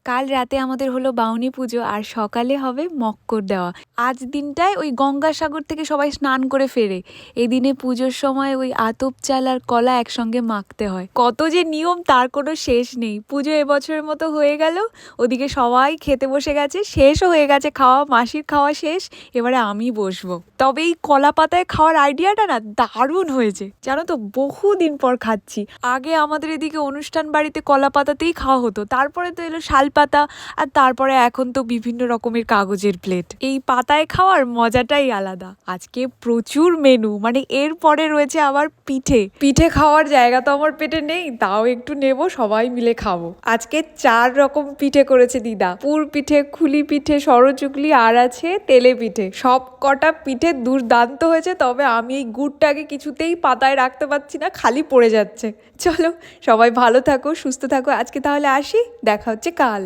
কাল রাতে আমাদের হলো বাউনি পুজো আর সকালে হবে মক্কর দেওয়া। আজ দিনটায় ওই গঙ্গাসাগর থেকে সবাই স্নান করে ফেরে। এই দিনে পুজোর সময় ওই আতপ চাল আর কলা একসঙ্গে মাখতে হয়। কত যে নিয়ম তার কোনো শেষ নেই। পুজো এবছরের মতো হয়ে গেল, ওদিকে সবাই খেতে বসে গেছে, শেষও হয়ে গেছে খাওয়া, মাসির খাওয়া শেষ, এবারে আমি বসবো। তবে এই কলা পাতায় খাওয়ার আইডিয়াটা না দারুণ হয়েছে, জানো তো, বহুদিন পর খাচ্ছি। আগে আমাদের এদিকে অনুষ্ঠান বাড়িতে কলা পাতাতেই খাওয়া হতো, তারপরে তো এলো শাল পাতা, আর তারপরে এখন তো বিভিন্ন রকমের কাগজের প্লেট। এই পাতায় খাওয়ার মজাটাই আলাদা। আজকে প্রচুর মেনু, মানে এরপরে রয়েছে আবার পিঠে। পিঠে খাওয়ার জায়গা তো আমার পেটে নেই, তাও একটু নেব, সবাই মিলে খাবো। আজকে 4 রকম পিঠে করেছে দিদা। পুর পিঠে, খুলি পিঠে, সরচুকলি, আর আছে তেলে পিঠে। সব কটা পিঠে দুর্দান্ত হয়েছে, তবে আমি এই গুড়টাকে কিছুতেই পাতায় রাখতে পারছি না, খালি পড়ে যাচ্ছে। চলো, সবাই ভালো থাকো, সুস্থ থাকো, আজকে তাহলে আসি, দেখা হচ্ছে কাল।